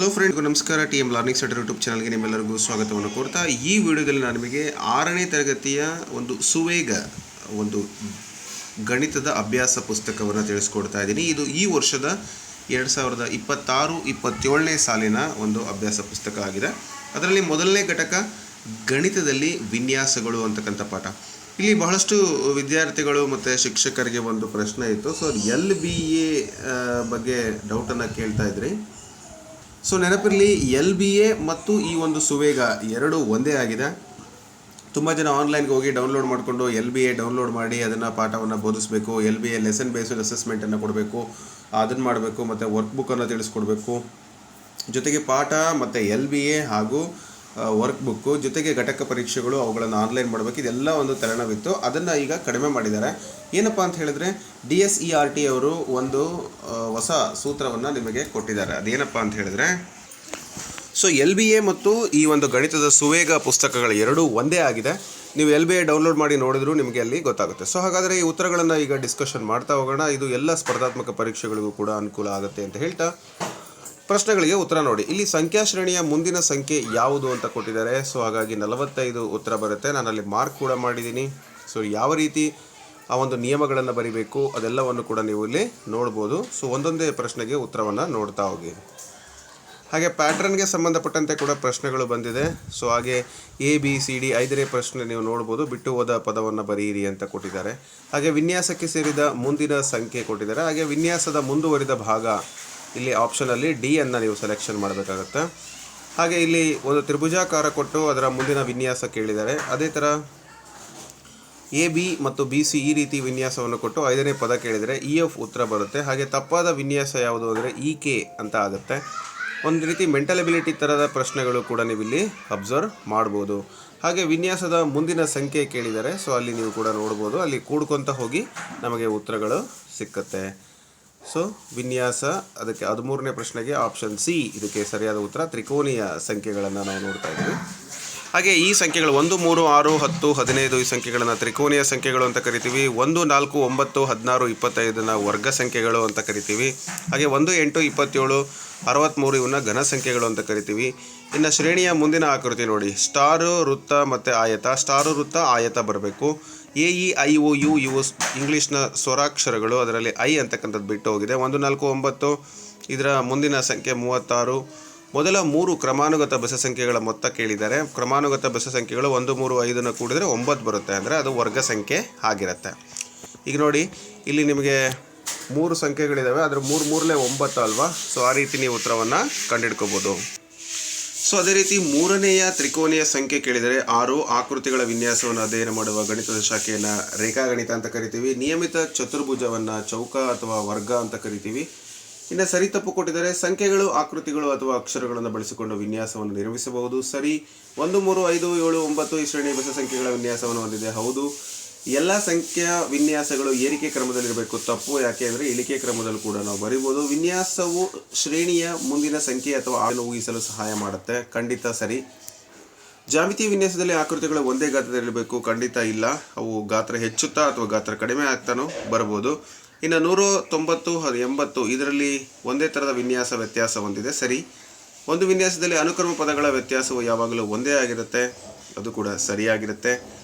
Hello friend, ನಮಸ್ಕಾರ. TM learning centre YouTube ಚಾನಲ್ಗೆ ನಿಮ್ಮೆಲ್ಲರಿಗೂ ಸ್ವಾಗತವನ್ನು ಕೋರ್ತಾ ಈ ವಿಡಿಯೋದಲ್ಲಿ ನಾನು ನಿಮಗೆ 6ನೇ ತರಗತಿಯ ಒಂದು ಸುವೇಗ ಒಂದು ಗಣಿತದ ಅಭ್ಯಾಸ ಪುಸ್ತಕವನ್ನು ತಿಳಿಸ್ಕೊಡ್ತಾ ಇದ್ದೀನಿ. ಇದು ಈ ವರ್ಷದ 2026-27ನೇ ಸಾಲಿನ ಒಂದು ಅಭ್ಯಾಸ ಪುಸ್ತಕ ಆಗಿದೆ. ಅದರಲ್ಲಿ ಮೊದಲನೇ ಘಟಕ ಗಣಿತದಲ್ಲಿ ವಿನ್ಯಾಸಗಳು ಅಂತಕ್ಕಂಥ ಪಾಠ. ಇಲ್ಲಿ ಬಹಳಷ್ಟು ವಿದ್ಯಾರ್ಥಿಗಳು ಮತ್ತು ಶಿಕ್ಷಕರಿಗೆ ಒಂದು ಪ್ರಶ್ನೆ ಇತ್ತು. ಸೊ LBA ಬಗ್ಗೆ ಡೌಟನ್ನು ಕೇಳ್ತಾ ಇದ್ರಿ. ಸೊ ನೆನಪಿರಲಿ, LBA ಮತ್ತು ಈ ಒಂದು ಸುವೇಗ ಎರಡು ಒಂದೇ ಆಗಿದೆ. ತುಂಬ ಜನ ಆನ್ಲೈನ್ಗೆ ಹೋಗಿ ಡೌನ್ಲೋಡ್ ಮಾಡಿಕೊಂಡು LBA ಡೌನ್ಲೋಡ್ ಮಾಡಿ ಅದನ್ನು ಪಾಠವನ್ನು ಬೋಧಿಸಬೇಕು, LBA ಲೆಸನ್ ಬೇಸ್ಡ್ ಅಸೆಸ್ಮೆಂಟನ್ನು ಕೊಡಬೇಕು, ಅದನ್ನು ಮಾಡಬೇಕು, ಮತ್ತು ವರ್ಕ್ ಬುಕ್ಕನ್ನು ತಿಳಿಸ್ಕೊಡ್ಬೇಕು. ಜೊತೆಗೆ ಪಾಠ ಮತ್ತು LBA ಹಾಗೂ ವರ್ಕ್ ಬುಕ್ಕು ಜೊತೆಗೆ ಘಟಕ ಪರೀಕ್ಷೆಗಳು ಅವುಗಳನ್ನು ಆನ್ಲೈನ್ ಮಾಡಬೇಕು. ಇದೆಲ್ಲ ಒಂದು ತಲೆನೋವಿತ್ತು. ಅದನ್ನು ಈಗ ಕಡಿಮೆ ಮಾಡಿದ್ದಾರೆ. ಏನಪ್ಪ ಅಂತ ಹೇಳಿದ್ರೆ DSERT ಅವರು ಒಂದು ಹೊಸ ಸೂತ್ರವನ್ನು ನಿಮಗೆ ಕೊಟ್ಟಿದ್ದಾರೆ. ಅದೇನಪ್ಪ ಅಂತ ಹೇಳಿದ್ರೆ, ಸೊ LBA ಮತ್ತು ಈ ಒಂದು ಗಣಿತದ ಸುವೇಗ ಪುಸ್ತಕಗಳು ಎರಡೂ ಒಂದೇ ಆಗಿದೆ. ನೀವು LBA ಡೌನ್ಲೋಡ್ ಮಾಡಿ ನೋಡಿದ್ರೂ ನಿಮಗೆ ಅಲ್ಲಿ ಗೊತ್ತಾಗುತ್ತೆ. ಸೊ ಹಾಗಾದರೆ ಈ ಉತ್ತರಗಳನ್ನು ಈಗ ಡಿಸ್ಕಷನ್ ಮಾಡ್ತಾ ಹೋಗೋಣ. ಇದು ಎಲ್ಲ ಸ್ಪರ್ಧಾತ್ಮಕ ಪರೀಕ್ಷೆಗಳಿಗೂ ಕೂಡ ಅನುಕೂಲ ಆಗುತ್ತೆ ಅಂತ ಹೇಳ್ತಾ ಪ್ರಶ್ನೆಗಳಿಗೆ ಉತ್ತರ ನೋಡಿ. ಇಲ್ಲಿ ಸಂಖ್ಯಾ ಶ್ರೇಣಿಯ ಮುಂದಿನ ಸಂಖ್ಯೆ ಯಾವುದು ಅಂತ ಕೊಟ್ಟಿದ್ದಾರೆ. ಸೊ ಹಾಗಾಗಿ 45 ಉತ್ತರ ಬರುತ್ತೆ. ನಾನು ಅಲ್ಲಿ ಮಾರ್ಕ್ ಕೂಡ ಮಾಡಿದ್ದೀನಿ. ಸೊ ಯಾವ ರೀತಿ ಆ ಒಂದು ನಿಯಮಗಳನ್ನು ಬರಿಬೇಕು ಅದೆಲ್ಲವನ್ನು ಕೂಡ ನೀವು ಇಲ್ಲಿ ನೋಡ್ಬೋದು. ಸೊ ಒಂದೊಂದೇ ಪ್ರಶ್ನೆಗೆ ಉತ್ತರವನ್ನು ನೋಡ್ತಾ ಹೋಗಿ. ಹಾಗೆ ಪ್ಯಾಟ್ರನ್ಗೆ ಸಂಬಂಧಪಟ್ಟಂತೆ ಕೂಡ ಪ್ರಶ್ನೆಗಳು ಬಂದಿದೆ. ಸೊ ಹಾಗೆ ABCD 5ನೇ ಪ್ರಶ್ನೆ ನೀವು ನೋಡ್ಬೋದು. ಬಿಟ್ಟು ಹೋದ ಪದವನ್ನು ಬರೆಯಿರಿ ಅಂತ ಕೊಟ್ಟಿದ್ದಾರೆ. ಹಾಗೆ ವಿನ್ಯಾಸಕ್ಕೆ ಸೇರಿದ ಮುಂದಿನ ಸಂಖ್ಯೆ ಕೊಟ್ಟಿದ್ದಾರೆ. ಹಾಗೆ ವಿನ್ಯಾಸದ ಮುಂದುವರಿದ ಭಾಗ ಇಲ್ಲಿ ಆಪ್ಷನಲ್ಲಿ D ಅನ್ನು ನೀವು ಸೆಲೆಕ್ಷನ್ ಮಾಡಬೇಕಾಗತ್ತೆ. ಹಾಗೆ ಇಲ್ಲಿ ಒಂದು ತ್ರಿಭುಜಾಕಾರ ಕೊಟ್ಟು ಅದರ ಮುಂದಿನ ವಿನ್ಯಾಸ ಕೇಳಿದ್ದಾರೆ. ಅದೇ ಥರ AB ಮತ್ತು BC ಈ ರೀತಿ ವಿನ್ಯಾಸವನ್ನು ಕೊಟ್ಟು 5ನೇ ಪದ ಕೇಳಿದರೆ EF ಉತ್ತರ ಬರುತ್ತೆ. ಹಾಗೆ ತಪ್ಪಾದ ವಿನ್ಯಾಸ ಯಾವುದು ಅಂದರೆ EK ಅಂತ ಆಗುತ್ತೆ. ಒಂದು ರೀತಿ ಮೆಂಟಲ್ ಎಬಿಲಿಟಿ ಥರದ ಪ್ರಶ್ನೆಗಳು ಕೂಡ ನೀವು ಇಲ್ಲಿ ಅಬ್ಸರ್ವ್ ಮಾಡ್ಬೋದು. ಹಾಗೆ ವಿನ್ಯಾಸದ ಮುಂದಿನ ಸಂಖ್ಯೆ ಕೇಳಿದ್ದಾರೆ. ಸೊ ಅಲ್ಲಿ ನೀವು ಕೂಡ ನೋಡ್ಬೋದು. ಅಲ್ಲಿ ಕೂಡ್ಕೊತ ಹೋಗಿ ನಮಗೆ ಉತ್ತರಗಳು ಸಿಕ್ಕತ್ತೆ. ಸೊ ವಿನ್ಯಾಸ ಅದಕ್ಕೆ 13ನೇ ಪ್ರಶ್ನೆಗೆ ಆಪ್ಷನ್ C ಇದಕ್ಕೆ ಸರಿಯಾದ ಉತ್ತರ. ತ್ರಿಕೋನೀಯ ಸಂಖ್ಯೆಗಳನ್ನು ನಾವು ನೋಡ್ತಾ ಇದ್ದೀವಿ. ಹಾಗೆ ಈ ಸಂಖ್ಯೆಗಳು 1, 3, 6, 10, 15 ಈ ಸಂಖ್ಯೆಗಳನ್ನು ತ್ರಿಕೋನೀಯ ಸಂಖ್ಯೆಗಳು ಅಂತ ಕರಿತೀವಿ. 1, 4, 9, 16, 25 ವರ್ಗ ಸಂಖ್ಯೆಗಳು ಅಂತ ಕರಿತೀವಿ. ಹಾಗೆ 1, 8, 27, 63 ಇವನ್ನ ಘನ ಸಂಖ್ಯೆಗಳು ಅಂತ ಕರಿತೀವಿ. ಇನ್ನು ಶ್ರೇಣಿಯ ಮುಂದಿನ ಆಕೃತಿ ನೋಡಿ. ಸ್ಟಾರು, ವೃತ್ತ ಮತ್ತು ಆಯತ. ಸ್ಟಾರು, ವೃತ್ತ, ಆಯತ ಬರಬೇಕು. AEIOU ಇವು ಇಂಗ್ಲೀಷ್ನ ಸ್ವರಾಕ್ಷರಗಳು. ಅದರಲ್ಲಿ I ಅಂತಕ್ಕಂಥದ್ದು ಬಿಟ್ಟು ಹೋಗಿದೆ. 1, 4, 9 ಇದರ ಮುಂದಿನ ಸಂಖ್ಯೆ 36. ಮೊದಲ 3 ಕ್ರಮಾನುಗತ ಬೆಸ ಸಂಖ್ಯೆಗಳ ಮೊತ್ತ ಕೇಳಿದ್ದಾರೆ. ಕ್ರಮಾನುಗತ ಬೆಸ ಸಂಖ್ಯೆಗಳು 1, 3, 5 ಕೂಡಿದರೆ 9 ಬರುತ್ತೆ. ಅಂದರೆ ಅದು ವರ್ಗ ಸಂಖ್ಯೆ ಆಗಿರುತ್ತೆ. ಈಗ ನೋಡಿ, ಇಲ್ಲಿ ನಿಮಗೆ 3 ಸಂಖ್ಯೆಗಳಿದ್ದಾವೆ. ಅದರ 3 3 9 ಅಲ್ವಾ? ಸೊ ಆ ರೀತಿ ನೀವು ಉತ್ತರವನ್ನು ಕಂಡುಹಿಡ್ಕೋಬೋದು. ಸೊ ಅದೇ ರೀತಿ 3ನೇಯ ತ್ರಿಕೋನೀಯ ಸಂಖ್ಯೆ ಕೇಳಿದರೆ 6. ಆಕೃತಿಗಳ ವಿನ್ಯಾಸವನ್ನು ಅಧ್ಯಯನ ಮಾಡುವ ಗಣಿತದ ಶಾಖೆಯನ್ನು ರೇಖಾಗಣಿತ ಅಂತ ಕರಿತೀವಿ. ನಿಯಮಿತ ಚತುರ್ಭುಜವನ್ನು ಚೌಕ ಅಥವಾ ವರ್ಗ ಅಂತ ಕರಿತೀವಿ. ಇನ್ನು ಸರಿ ತಪ್ಪು ಕೊಟ್ಟಿದ್ದಾರೆ. ಸಂಖ್ಯೆಗಳು, ಆಕೃತಿಗಳು ಅಥವಾ ಅಕ್ಷರಗಳನ್ನು ಬಳಸಿಕೊಂಡು ವಿನ್ಯಾಸವನ್ನು ನಿರ್ಮಿಸಬಹುದು. ಸರಿ. 1, 3, 5, 7, 9 ಈ ಶ್ರೇಣಿಯ ಬೆಸ ಸಂಖ್ಯೆಗಳ ವಿನ್ಯಾಸವನ್ನು ಹೊಂದಿದೆ. ಹೌದು. ಎಲ್ಲ ಸಂಖ್ಯಾ ವಿನ್ಯಾಸಗಳು ಏರಿಕೆ ಕ್ರಮದಲ್ಲಿರಬೇಕು. ತಪ್ಪು. ಯಾಕೆ ಅಂದರೆ ಇಳಿಕೆ ಕ್ರಮದಲ್ಲಿ ಕೂಡ ನಾವು ಬರಿಬೋದು. ವಿನ್ಯಾಸವು ಶ್ರೇಣಿಯ ಮುಂದಿನ ಸಂಖ್ಯೆ ಅಥವಾ ಆಳನ್ನು ಊಹಿಸಲು ಸಹಾಯ ಮಾಡುತ್ತೆ. ಖಂಡಿತ ಸರಿ. ಜಾಮಿತಿ ವಿನ್ಯಾಸದಲ್ಲಿ ಆಕೃತಿಗಳು ಒಂದೇ ಗಾತ್ರದಲ್ಲಿರಬೇಕು. ಖಂಡಿತ ಇಲ್ಲ. ಅವು ಗಾತ್ರ ಹೆಚ್ಚುತ್ತಾ ಅಥವಾ ಗಾತ್ರ ಕಡಿಮೆ ಆಗ್ತಾನೋ ಬರ್ಬೋದು. ಇನ್ನು 100, 90, 80 ಇದರಲ್ಲಿ ಒಂದೇ ಥರದ ವಿನ್ಯಾಸ ವ್ಯತ್ಯಾಸ ಹೊಂದಿದೆ. ಸರಿ. ಒಂದು ವಿನ್ಯಾಸದಲ್ಲಿ ಅನುಕ್ರಮ ಪದಗಳ ವ್ಯತ್ಯಾಸವು ಯಾವಾಗಲೂ ಒಂದೇ ಆಗಿರುತ್ತೆ. ಅದು ಕೂಡ ಸರಿಯಾಗಿರುತ್ತೆ.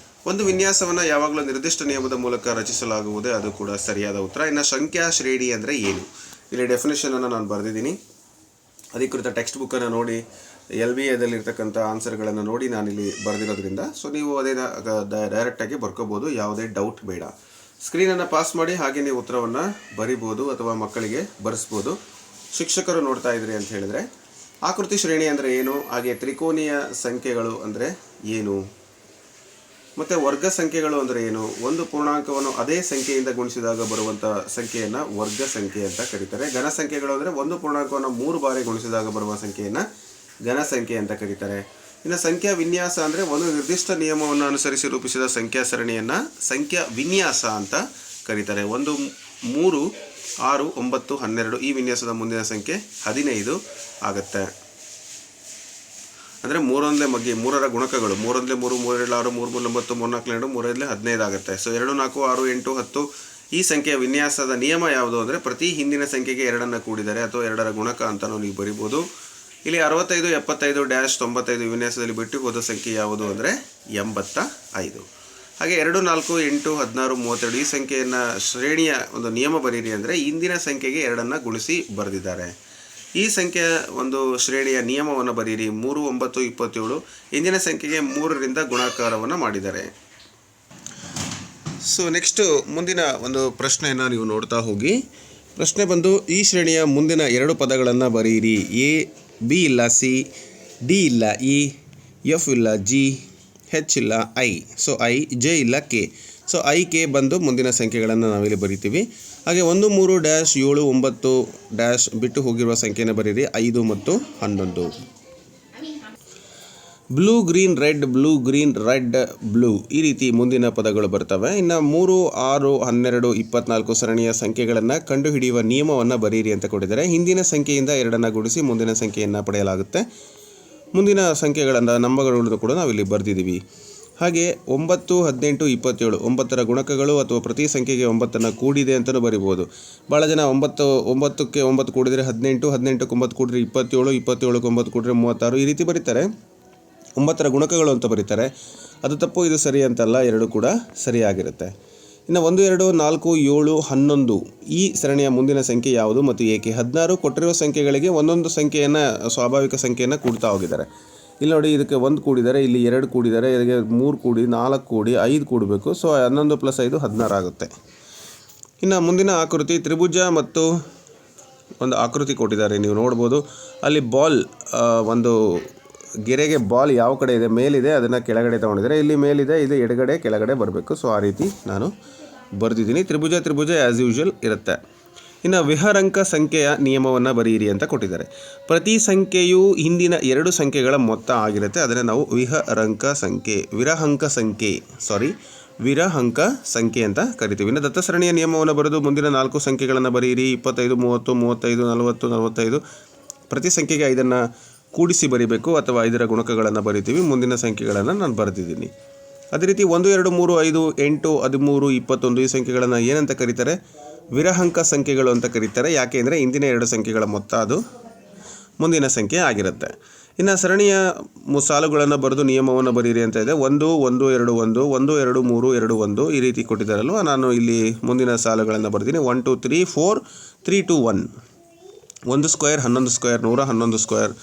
ಒಂದು ವಿನ್ಯಾಸವನ್ನು ಯಾವಾಗಲೂ ನಿರ್ದಿಷ್ಟ ನಿಯಮದ ಮೂಲಕ ರಚಿಸಲಾಗುವುದೇ. ಅದು ಕೂಡ ಸರಿಯಾದ ಉತ್ತರ. ಇನ್ನು ಸಂಖ್ಯಾ ಶ್ರೇಣಿ ಅಂದರೆ ಏನು? ಇಲ್ಲಿ ಡೆಫಿನೇಷನನ್ನು ನಾನು ಬರೆದಿದ್ದೀನಿ. ಅಧಿಕೃತ ಟೆಕ್ಸ್ಟ್ ಬುಕ್ಕನ್ನು ನೋಡಿ, LBAದಲ್ಲಿರ್ತಕ್ಕಂಥ ಆನ್ಸರ್ಗಳನ್ನು ನೋಡಿ ನಾನಿಲ್ಲಿ ಬರೆದಿರೋದ್ರಿಂದ ಸೊ ನೀವು ಅದೇ ಡೈರೆಕ್ಟಾಗಿ ಬರ್ಕೋಬೋದು. ಯಾವುದೇ ಡೌಟ್ ಬೇಡ. ಸ್ಕ್ರೀನನ್ನು ಪಾಸ್ ಮಾಡಿ ಹಾಗೆ ನೀವು ಉತ್ತರವನ್ನು ಬರಿಬೋದು ಅಥವಾ ಮಕ್ಕಳಿಗೆ ಬರೆಸ್ಬೋದು. ಶಿಕ್ಷಕರು ನೋಡ್ತಾ ಇದ್ರಿ ಅಂತ ಹೇಳಿದರೆ ಆಕೃತಿ ಶ್ರೇಣಿ ಅಂದರೆ ಏನು, ಹಾಗೆ ತ್ರಿಕೋನೀಯ ಸಂಖ್ಯೆಗಳು ಅಂದರೆ ಏನು, ಮತ್ತು ವರ್ಗ ಸಂಖ್ಯೆಗಳು ಅಂದರೆ ಏನು. ಒಂದು ಪೂರ್ಣಾಂಕವನ್ನು ಅದೇ ಸಂಖ್ಯೆಯಿಂದ ಗುಣಿಸಿದಾಗ ಬರುವಂಥ ಸಂಖ್ಯೆಯನ್ನು ವರ್ಗ ಸಂಖ್ಯೆ ಅಂತ ಕರೀತಾರೆ. ಘನ ಸಂಖ್ಯೆಗಳು ಅಂದರೆ ಒಂದು ಪೂರ್ಣಾಂಕವನ್ನು 3 ಬಾರಿ ಗುಣಿಸಿದಾಗ ಬರುವ ಸಂಖ್ಯೆಯನ್ನು ಘನ ಸಂಖ್ಯೆ ಅಂತ ಕರೀತಾರೆ. ಇನ್ನು ಸಂಖ್ಯಾ ವಿನ್ಯಾಸ ಅಂದರೆ ಒಂದು ನಿರ್ದಿಷ್ಟ ನಿಯಮವನ್ನು ಅನುಸರಿಸಿ ರೂಪಿಸಿದ ಸಂಖ್ಯಾ ಸರಣಿಯನ್ನು ಸಂಖ್ಯಾ ವಿನ್ಯಾಸ ಅಂತ ಕರೀತಾರೆ. 1, 3, 6, 9, 12 ಈ ವಿನ್ಯಾಸದ ಮುಂದಿನ ಸಂಖ್ಯೆ 15 ಆಗುತ್ತೆ. ಅಂದರೆ 3 ಮಗ್ಗಿ 3ರ ಗುಣಕಗಳು 3 3 3 2 6 3 3 9 3 4 2 3 15 ಆಗುತ್ತೆ. ಸೊ 2 4 6 8 10 ಈ ಸಂಖ್ಯೆಯ ವಿನ್ಯಾಸದ ನಿಯಮ ಯಾವುದು ಅಂದರೆ ಪ್ರತಿ ಹಿಂದಿನ ಸಂಖ್ಯೆಗೆ 2 ಕೂಡಿದರೆ ಅಥವಾ 2ರ ಗುಣಕ ಅಂತಲೂ ನೀವು ಬರಿಬೋದು. ಇಲ್ಲಿ 65, 75, -95 ವಿನ್ಯಾಸದಲ್ಲಿ ಬಿಟ್ಟು ಹೋದ ಸಂಖ್ಯೆ ಯಾವುದು ಅಂದರೆ 85. ಹಾಗೆ 2, 4, 8, 16, 32 ಈ ಸಂಖ್ಯೆಯನ್ನು ಶ್ರೇಣಿಯ ಒಂದು ನಿಯಮ ಬರೀರಿ ಅಂದರೆ ಇಂದಿನ ಸಂಖ್ಯೆಗೆ 2 ಗುಣಿಸಿ ಬರೆದಿದ್ದಾರೆ. ಈ ಸಂಖ್ಯೆಯ ಒಂದು ಶ್ರೇಣಿಯ ನಿಯಮವನ್ನು ಬರೀರಿ 3, 9, 27 ಇಂದಿನ ಸಂಖ್ಯೆಗೆ 3ರಿಂದ ಗುಣಾಕಾರವನ್ನು ಮಾಡಿದ್ದಾರೆ. ಸೊ ನೆಕ್ಸ್ಟು ಮುಂದಿನ ಒಂದು ಪ್ರಶ್ನೆಯನ್ನು ನೀವು ನೋಡ್ತಾ ಹೋಗಿ. ಪ್ರಶ್ನೆ ಬಂದು ಈ ಶ್ರೇಣಿಯ ಮುಂದಿನ 2 ಪದಗಳನ್ನು ಬರೆಯಿರಿ. ಎ ಬಿ ಇಲ್ಲ ಸಿ, ಡಿ ಇಲ್ಲ ಇ, ಎಫ್ ಇಲ್ಲ ಜಿ, ಹೆಚ್ ಇಲ್ಲ ಐ. ಸೊ ಐ, ಜೆ ಇಲ್ಲ ಕೆ. ಸೊ ಐ ಕೆ ಬಂದು ಮುಂದಿನ ಸಂಖ್ಯೆಗಳನ್ನು ನಾವಿಲ್ಲಿ ಬರಿತೀವಿ. ಹಾಗೆ 1, 3, -7, 9 ಬಿಟ್ಟು ಹೋಗಿರುವ ಸಂಖ್ಯೆಯನ್ನು ಬರೀರಿ 5 ಮತ್ತು 11. Blue green red, blue green red blue ಈ ರೀತಿ ಮುಂದಿನ ಪದಗಳು ಬರ್ತವೆ. ಇನ್ನು 3, 6, 12, 24 ಸರಣಿಯ ಸಂಖ್ಯೆಗಳನ್ನು ಕಂಡುಹಿಡಿಯುವ ನಿಯಮವನ್ನು ಬರೀರಿ ಅಂತ ಕೊಟ್ಟಿದ್ದಾರೆ. ಹಿಂದಿನ ಸಂಖ್ಯೆಯಿಂದ 2 ಗುಣಿಸಿ ಮುಂದಿನ ಸಂಖ್ಯೆಯನ್ನು ಪಡೆಯಲಾಗುತ್ತೆ. ಮುಂದಿನ ಸಂಖ್ಯೆಗಳನ್ನು ನಂಬರ್ಗಳನ್ನು ಕೂಡ ನಾವಿಲ್ಲಿ ಬರೆದಿದ್ದೀವಿ. ಹಾಗೆ 9, 18, 27 9ರ ಗುಣಕಗಳು ಅಥವಾ ಪ್ರತಿ ಸಂಖ್ಯೆಗೆ 9 ಕೂಡಿದೆ ಅಂತಲೂ ಬರಿಬೋದು. ಭಾಳ ಜನ 9ಕ್ಕೆ 9 ಕೂಡಿದರೆ 18, 18ಕ್ಕೆ 9 ಕೂಡಿದರೆ 27, 27ಕ್ಕೆ 9 ಕೂಡಿದರೆ 36 ಈ ರೀತಿ ಬರೀತಾರೆ. 9ರ ಗುಣಕಗಳು ಅಂತ ಬರೀತಾರೆ. ಅದು ತಪ್ಪು, ಇದು ಸರಿ ಅಂತಲ್ಲ, 2 ಕೂಡ ಸರಿಯಾಗಿರುತ್ತೆ. ಇನ್ನು 1, 2, 4, 7, 11 ಈ ಸರಣಿಯ ಮುಂದಿನ ಸಂಖ್ಯೆ ಯಾವುದು ಮತ್ತು ಏಕೆ? 16 ಕೊಟ್ಟಿರುವ ಸಂಖ್ಯೆಗಳಿಗೆ ಒಂದೊಂದು ಸಂಖ್ಯೆಯನ್ನು ಸ್ವಾಭಾವಿಕ ಸಂಖ್ಯೆಯನ್ನು ಕೂಡ್ತಾ ಹೋಗಿದ್ದಾರೆ. ಇಲ್ಲಿ ನೋಡಿ, ಇದಕ್ಕೆ 1 ಕೂಡಿದ್ದಾರೆ, ಇಲ್ಲಿ 2 ಕೂಡಿದ್ದಾರೆ, ಇದಕ್ಕೆ 3 ಕೂಡಿ 4 ಕೂಡಿ 5 ಕೂಡಬೇಕು. ಸೊ 11 + 5 16 ಆಗುತ್ತೆ. ಇನ್ನು ಮುಂದಿನ ಆಕೃತಿ ತ್ರಿಭುಜ ಮತ್ತು ಒಂದು ಆಕೃತಿ ಕೊಟ್ಟಿದ್ದಾರೆ, ನೀವು ನೋಡ್ಬೋದು. ಅಲ್ಲಿ ಬಾಲ್ ಒಂದು ಗೆರೆಗೆ ಬಾಲ್ ಯಾವ ಕಡೆ ಇದೆ, ಮೇಲಿದೆ, ಅದನ್ನು ಕೆಳಗಡೆ ತೊಗೊಂಡಿದ್ದಾರೆ. ಇಲ್ಲಿ ಮೇಲಿದೆ, ಇದು ಎಡಗಡೆ ಕೆಳಗಡೆ ಬರಬೇಕು. ಸೊ ಆ ರೀತಿ ನಾನು ಬರೆದಿದ್ದೀನಿ. ತ್ರಿಭುಜ ಆ್ಯಸ್ ಯೂಶುವಲ್ ಇರುತ್ತೆ. ಇನ್ನು ವಿಹರಂಕ ಸಂಖ್ಯೆಯ ನಿಯಮವನ್ನು ಬರೆಯಿರಿ ಅಂತ ಕೊಟ್ಟಿದ್ದಾರೆ. ಪ್ರತಿ ಸಂಖ್ಯೆಯು ಹಿಂದಿನ 2 ಸಂಖ್ಯೆಗಳ ಮೊತ್ತ ಆಗಿರುತ್ತೆ. ಅದನ್ನು ನಾವು ವಿರಹಂಕ ಸಂಖ್ಯೆ ಅಂತ ಕರಿತೀವಿ. ಇನ್ನು ದತ್ತ ಸರಣಿಯ ನಿಯಮವನ್ನು ಬರೆದು ಮುಂದಿನ 4 ಸಂಖ್ಯೆಗಳನ್ನು ಬರೆಯಿರಿ. 25, 30, 35, 40, 45 ಪ್ರತಿ ಸಂಖ್ಯೆಗೆ 5 ಕೂಡಿಸಿ ಬರೀಬೇಕು ಅಥವಾ 5ರ ಗುಣಕಗಳನ್ನು ಬರಿತೀವಿ. ಮುಂದಿನ ಸಂಖ್ಯೆಗಳನ್ನು ನಾನು ಬರೆದಿದ್ದೀನಿ. ಅದೇ ರೀತಿ 1, 2, 3, 5, 8, 13, 21 ಈ ಸಂಖ್ಯೆಗಳನ್ನು ಏನಂತ ಕರೀತಾರೆ? ವಿರಹಂಕ ಸಂಖ್ಯೆಗಳು ಅಂತ ಕರೀತಾರೆ. ಯಾಕೆ ಅಂದರೆ ಇಂದಿನ 2 ಸಂಖ್ಯೆಗಳ ಮೊತ್ತ ಅದು ಮುಂದಿನ ಸಂಖ್ಯೆ ಆಗಿರುತ್ತೆ. ಇನ್ನು ಸರಣಿಯ ಸಾಲುಗಳನ್ನು ಬರೆದು ನಿಯಮವನ್ನು ಬರೀರಿ ಅಂತ ಇದೆ. 1, 1, 2, 1, 1, 2, 3, 2, 1 ಈ ರೀತಿ ಕೊಟ್ಟಿದ್ದಾರಲ್ವ, ನಾನು ಇಲ್ಲಿ ಮುಂದಿನ ಸಾಲುಗಳನ್ನು ಬರೆದೀನಿ. 1, 2, 3, 4, 3, 2, 1 1 ಸ್ಕ್ವೇರ್ 11 ಸ್ಕ್ವೇರ್ 111 ಸ್ಕ್ವೇರ್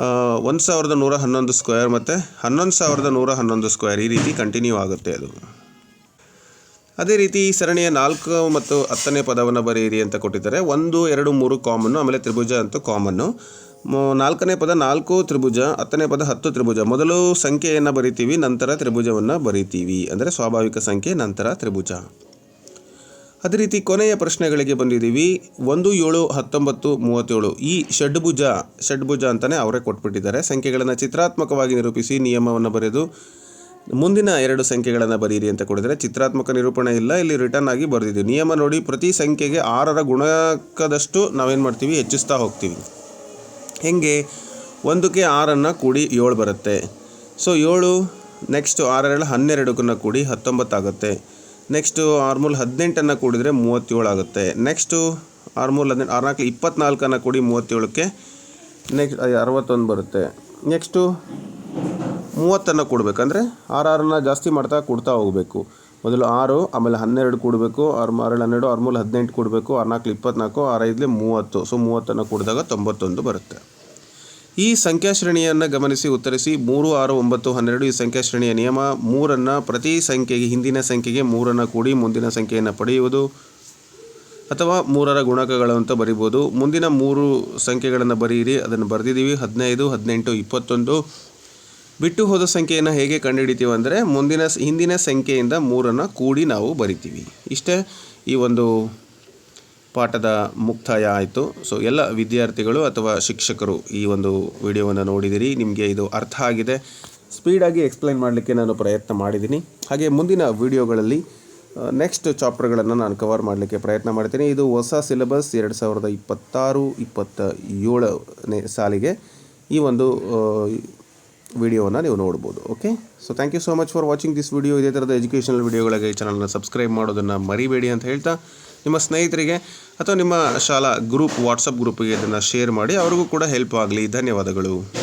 1111 ಸ್ಕ್ವೇರ್ ಮತ್ತು 11111 ಸ್ಕ್ವೇರ್ ಈ ರೀತಿ ಕಂಟಿನ್ಯೂ ಆಗುತ್ತೆ ಅದು. ಅದೇ ರೀತಿ ಈ ಸರಣಿಯ 4 ಮತ್ತು 10ನೇ ಪದವನ್ನು ಬರೆಯಿರಿ ಅಂತ ಕೊಟ್ಟಿದ್ದಾರೆ. 1, 2, 3 ಕಾಮನ್ನು, ಆಮೇಲೆ ತ್ರಿಭುಜ ಅಂತೂ ಕಾಮನ್ನು. 4ನೇ ಪದ 4 ತ್ರಿಭುಜ, 10ನೇ ಪದ 10 ತ್ರಿಭುಜ. ಮೊದಲು ಸಂಖ್ಯೆಯನ್ನು ಬರಿತೀವಿ, ನಂತರ ತ್ರಿಭುಜವನ್ನು ಬರಿತೀವಿ. ಅಂದರೆ ಸ್ವಾಭಾವಿಕ ಸಂಖ್ಯೆ ನಂತರ ತ್ರಿಭುಜ. ಅದೇ ರೀತಿ ಕೊನೆಯ ಪ್ರಶ್ನೆಗಳಿಗೆ ಬಂದಿದ್ದೀವಿ. 1, 7, 19, 37 ಈ ಷಡ್ಭುಜ ಅಂತಲೇ ಅವರೇ ಕೊಟ್ಬಿಟ್ಟಿದ್ದಾರೆ. ಸಂಖ್ಯೆಗಳನ್ನು ಚಿತ್ರಾತ್ಮಕವಾಗಿ ನಿರೂಪಿಸಿ ನಿಯಮವನ್ನು ಬರೆದು ಮುಂದಿನ 2 ಸಂಖ್ಯೆಗಳನ್ನು ಬರೀರಿ ಅಂತ ಕೊಟ್ಟಿದ್ದಾರೆ. ಚಿತ್ರಾತ್ಮಕ ನಿರೂಪಣೆ ಇಲ್ಲ, ಇಲ್ಲಿ ರಿಟರ್ನ್ ಆಗಿ ಬರೆದಿದ್ದೀವಿ. ನಿಯಮ ನೋಡಿ, ಪ್ರತಿ ಸಂಖ್ಯೆಗೆ 6ರ ಗುಣಕದಷ್ಟು ನಾವೇನು ಮಾಡ್ತೀವಿ, ಹೆಚ್ಚಿಸ್ತಾ ಹೋಗ್ತೀವಿ. ಹೆಂಗೆ? 1ಕ್ಕೆ 6 ಕೂಡಿ 7 ಬರುತ್ತೆ. ಸೊ 7 ನೆಕ್ಸ್ಟು 6 12 ಕೂಡಿ 19 ಆಗುತ್ತೆ. ನೆಕ್ಸ್ಟು 6 18 ಕೂಡಿದರೆ 37 ಆಗುತ್ತೆ. ನೆಕ್ಸ್ಟು 6 14 24 ಕೂಡಿ 37ಕ್ಕೆ ನೆಕ್ಸ್ಟ್ 61 ಬರುತ್ತೆ. ನೆಕ್ಸ್ಟು 30 ಕೂಡಬೇಕು, ಅಂದರೆ 6 ಜಾಸ್ತಿ ಮಾಡ್ತಾ ಕೊಡ್ತಾ ಹೋಗಬೇಕು. ಮೊದಲು 6, ಆಮೇಲೆ 12 ಕೂಡಬೇಕು, 6 12 6 18 ಕೂಡಬೇಕು, 6 24 6 30. ಸೊ 30 ಕೂಡಿದಾಗ 91 ಬರುತ್ತೆ. ಈ ಸಂಖ್ಯಾಶ್ರೇಣಿಯನ್ನು ಗಮನಿಸಿ ಉತ್ತರಿಸಿ. 3, 6, 9, 12 ಈ ಸಂಖ್ಯಾಶ್ರೇಣಿಯ ನಿಯಮ. 3 ಪ್ರತಿ ಸಂಖ್ಯೆಗೆ ಹಿಂದಿನ ಸಂಖ್ಯೆಗೆ 3 ಕೂಡಿ ಮುಂದಿನ ಸಂಖ್ಯೆಯನ್ನು ಪಡೆಯುವುದು ಅಥವಾ 3ರ ಗುಣಕಗಳು ಅಂತ ಬರಿಬೋದು. ಮುಂದಿನ 3 ಸಂಖ್ಯೆಗಳನ್ನು ಬರೆಯಿರಿ, ಅದನ್ನು ಬರೆದಿದ್ದೀವಿ. 15, 18, 21 ಬಿಟ್ಟು ಹೋದ ಸಂಖ್ಯೆಯನ್ನು ಹೇಗೆ ಕಂಡುಹಿಡಿತೀವಿ ಅಂದರೆ ಹಿಂದಿನ ಸಂಖ್ಯೆಯಿಂದ 3 ಕೂಡಿ ನಾವು ಬರಿತೀವಿ. ಇಷ್ಟೇ ಈ ಒಂದು ಪಾಠದ ಮುಕ್ತಾಯ ಆಯಿತು. ಸೊ ಎಲ್ಲ ವಿದ್ಯಾರ್ಥಿಗಳು ಅಥವಾ ಶಿಕ್ಷಕರು ಈ ಒಂದು ವಿಡಿಯೋವನ್ನು ನೋಡಿದಿರಿ, ನಿಮಗೆ ಇದು ಅರ್ಥ ಆಗಿದೆ. ಸ್ಪೀಡಾಗಿ ಎಕ್ಸ್ಪ್ಲೈನ್ ಮಾಡಲಿಕ್ಕೆ ನಾನು ಪ್ರಯತ್ನ ಮಾಡಿದ್ದೀನಿ. ಹಾಗೆ ಮುಂದಿನ ವಿಡಿಯೋಗಳಲ್ಲಿ ನೆಕ್ಸ್ಟ್ ಚಾಪ್ಟರ್ಗಳನ್ನು ನಾನು ಕವರ್ ಮಾಡಲಿಕ್ಕೆ ಪ್ರಯತ್ನ ಮಾಡ್ತೀನಿ. ಇದು ಹೊಸ ಸಿಲೆಬಸ್ 2026-27ನೇ ಸಾಲಿಗೆ ಈ ಒಂದು ವಿಡಿಯೋವನ್ನು ನೀವು ನೋಡ್ಬೋದು. Okay, so thank you so much for watching this video. ಇದೇ ಥರದ ಎಜುಕೇಷನಲ್ ವಿಡಿಯೋಗಳಿಗೆ ಚಾನಲ್ನ ಸಬ್ಸ್ಕ್ರೈಬ್ ಮಾಡೋದನ್ನು ಮರಿಬೇಡಿ ಅಂತ ಹೇಳ್ತಾ ನಿಮ್ಮ ಸ್ನೇಹಿತರಿಗೆ ಅಥವಾ ನಿಮ್ಮ ಶಾಲಾ ಗ್ರೂಪ್ ವಾಟ್ಸಪ್ ಗ್ರೂಪಿಗೆ ಇದನ್ನು ಶೇರ್ ಮಾಡಿ, ಅವ್ರಿಗೂ ಕೂಡ ಹೆಲ್ಪ್ ಆಗಲಿ. ಧನ್ಯವಾದಗಳು.